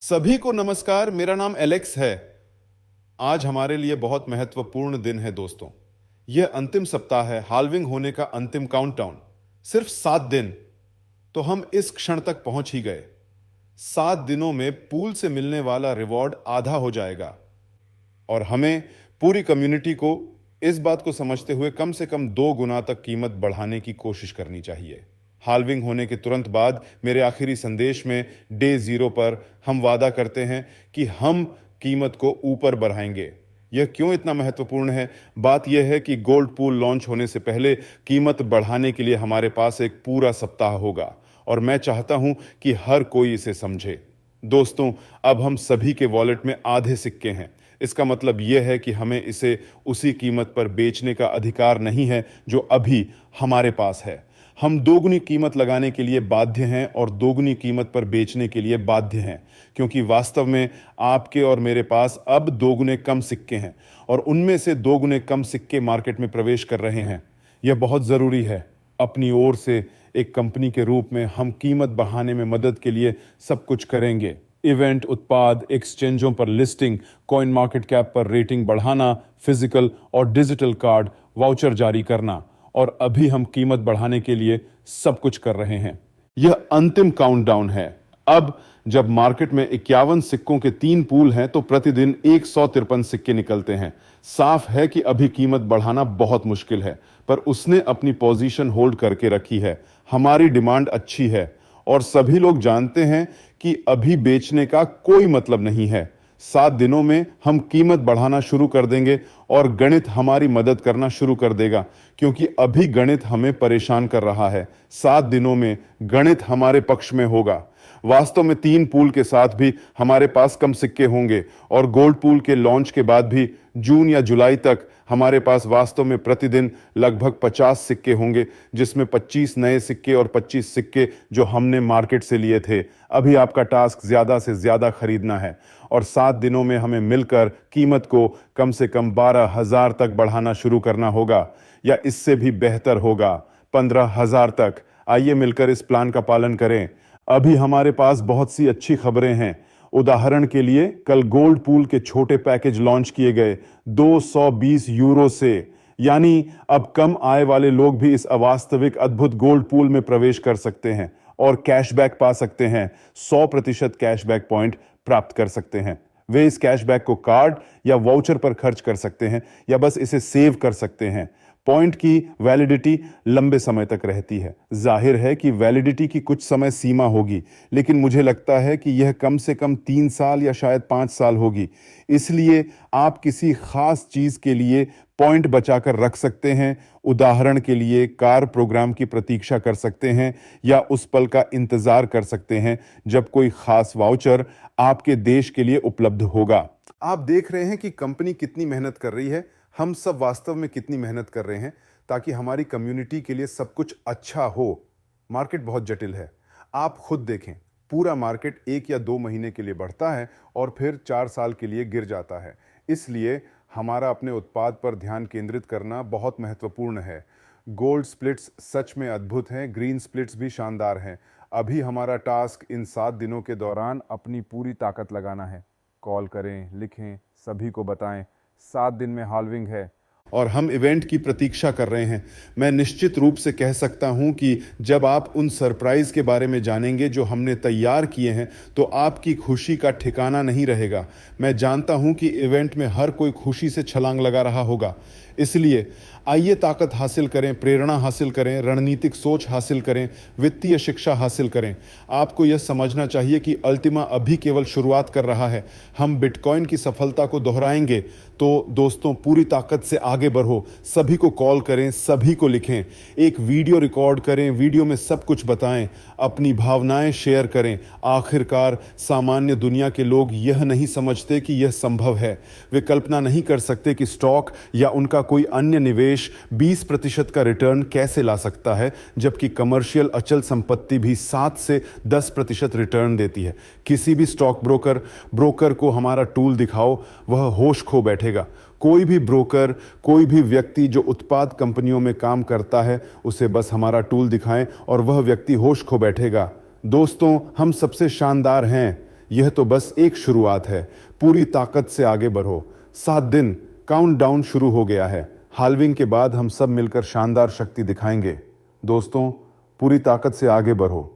सभी को नमस्कार। मेरा नाम एलेक्स है। आज हमारे लिए बहुत महत्वपूर्ण दिन है दोस्तों। यह अंतिम सप्ताह है, हाल्विंग होने का अंतिम काउंटडाउन। सिर्फ 7 दिन तो हम इस क्षण तक पहुंच ही गए। 7 दिनों में पूल से मिलने वाला रिवॉर्ड आधा हो जाएगा और हमें पूरी कम्युनिटी को इस बात को समझते हुए कम से कम 2 गुना तक कीमत बढ़ाने की कोशिश करनी चाहिए। हाल्विंग होने के तुरंत बाद मेरे आखिरी संदेश में डे 0 पर हम वादा करते हैं कि हम कीमत को ऊपर बढ़ाएंगे। यह क्यों इतना महत्वपूर्ण है? बात यह है कि गोल्ड पूल लॉन्च होने से पहले कीमत बढ़ाने के लिए हमारे पास एक पूरा सप्ताह होगा और मैं चाहता हूं कि हर कोई इसे समझे। दोस्तों, अब हम सभी के वॉलेट में आधे सिक्के हैं। इसका मतलब यह है कि हमें इसे उसी कीमत पर बेचने का अधिकार नहीं है जो अभी हमारे पास है। हम दोगुनी कीमत लगाने के लिए बाध्य हैं और दोगुनी कीमत पर बेचने के लिए बाध्य हैं, क्योंकि वास्तव में आपके और मेरे पास अब दोगुने कम सिक्के हैं और उनमें से दोगुने कम सिक्के मार्केट में प्रवेश कर रहे हैं। यह बहुत ज़रूरी है। अपनी ओर से एक कंपनी के रूप में हम कीमत बढ़ाने में मदद के लिए सब कुछ करेंगे। इवेंट, उत्पाद, एक्सचेंजों पर लिस्टिंग, कॉइन मार्केट कैप पर रेटिंग बढ़ाना, फिजिकल और डिजिटल कार्ड, वाउचर जारी करना, और अभी हम कीमत बढ़ाने के लिए सब कुछ कर रहे हैं। यह अंतिम काउंटडाउन है। अब जब मार्केट में 51 सिक्कों के 3 पूल हैं तो प्रतिदिन 153 सिक्के निकलते हैं। साफ है कि अभी कीमत बढ़ाना बहुत मुश्किल है, पर उसने अपनी पोजीशन होल्ड करके रखी है। हमारी डिमांड अच्छी है और सभी लोग जानते हैं कि अभी बेचने का कोई मतलब नहीं है। 7 दिनों में हम कीमत बढ़ाना शुरू कर देंगे और गणित हमारी मदद करना शुरू कर देगा, क्योंकि अभी गणित हमें परेशान कर रहा है। 7 दिनों में गणित हमारे पक्ष में होगा। वास्तव में 3 पूल के साथ भी हमारे पास कम सिक्के होंगे और गोल्ड पूल के लॉन्च के बाद भी जून या जुलाई तक हमारे पास वास्तव में प्रतिदिन लगभग 50 सिक्के होंगे, जिसमें 25 नए सिक्के और 25 सिक्के जो हमने मार्केट से लिए थे। अभी आपका टास्क ज्यादा से ज्यादा खरीदना है और 7 दिनों में हमें मिलकर कीमत को कम से कम 12,000 तक बढ़ाना शुरू करना होगा, या इससे भी बेहतर होगा 15,000 तक। आइए मिलकर इस प्लान का पालन करें। अभी हमारे पास बहुत सी अच्छी खबरें हैं। उदाहरण के लिए, कल गोल्ड पूल के छोटे पैकेज लॉन्च किए गए 220 यूरो से, यानी अब कम आय वाले लोग भी इस अवास्तविक अद्भुत गोल्ड पूल में प्रवेश कर सकते हैं और कैशबैक पा सकते हैं। 100% कैशबैक पॉइंट प्राप्त कर सकते हैं। वे इस कैशबैक को कार्ड या वाउचर पर खर्च कर सकते हैं या बस इसे सेव कर सकते हैं। पॉइंट की वैलिडिटी लंबे समय तक रहती है। जाहिर है कि वैलिडिटी की कुछ समय सीमा होगी, लेकिन मुझे लगता है कि यह कम से कम 3 साल या शायद 5 साल होगी। इसलिए आप किसी खास चीज के लिए पॉइंट बचाकर रख सकते हैं। उदाहरण के लिए, कार प्रोग्राम की प्रतीक्षा कर सकते हैं या उस पल का इंतजार कर सकते हैं जब कोई खास वाउचर आपके देश के लिए उपलब्ध होगा। आप देख रहे हैं कि कंपनी कितनी मेहनत कर रही है। हम सब वास्तव में कितनी मेहनत कर रहे हैं ताकि हमारी कम्युनिटी के लिए सब कुछ अच्छा हो। मार्केट बहुत जटिल है। आप खुद देखें, पूरा मार्केट 1 या 2 महीने के लिए बढ़ता है और फिर 4 साल के लिए गिर जाता है। इसलिए हमारा अपने उत्पाद पर ध्यान केंद्रित करना बहुत महत्वपूर्ण है। गोल्ड स्प्लिट्स सच में अद्भुत हैं, ग्रीन स्प्लिट्स भी शानदार हैं। अभी हमारा टास्क इन 7 दिनों के दौरान अपनी पूरी ताकत लगाना है। कॉल करें, लिखें, सभी को बताएं। 7 दिन में हाल्विंग है और हम इवेंट की प्रतीक्षा कर रहे हैं। मैं निश्चित रूप से कह सकता हूं कि जब आप उन सरप्राइज के बारे में जानेंगे जो हमने तैयार किए हैं, तो आपकी खुशी का ठिकाना नहीं रहेगा। मैं जानता हूं कि इवेंट में हर कोई खुशी से छलांग लगा रहा होगा। इसलिए आइए ताकत हासिल करें, प्रेरणा हासिल करें, रणनीतिक सोच हासिल करें, वित्तीय शिक्षा हासिल करें। आपको यह समझना चाहिए कि अल्टीमा अभी केवल शुरुआत कर रहा है। हम बिटकॉइन की सफलता को दोहराएंगे। तो दोस्तों, पूरी ताकत से आगे बढ़ो। सभी को कॉल करें, सभी को लिखें, एक वीडियो रिकॉर्ड करें, वीडियो में सब कुछ बताएं, अपनी भावनाएं शेयर करें। आखिरकार सामान्य दुनिया के लोग यह नहीं समझते कि यह संभव है। वे कल्पना नहीं कर सकते कि स्टॉक या उनका कोई अन्य निवेश 20% का रिटर्न कैसे ला सकता है, जबकि कमर्शियल अचल संपत्ति भी 7 से 10% रिटर्न देती है। किसी भी स्टॉक ब्रोकर को हमारा टूल दिखाओ, वह होश खो बैठेगा। कोई भी ब्रोकर, कोई भी व्यक्ति जो उत्पाद कंपनियों में काम करता है, उसे बस हमारा टूल दिखाएं और वह व्यक्ति होश खो बैठेगा। दोस्तों, हम सबसे शानदार हैं। यह तो बस एक शुरुआत है। पूरी ताकत से आगे बढ़ो। 7 दिन काउंटडाउन शुरू हो गया है। हाल्विंग के बाद हम सब मिलकर शानदार शक्ति दिखाएंगे। दोस्तों, पूरी ताकत से आगे बढ़ो।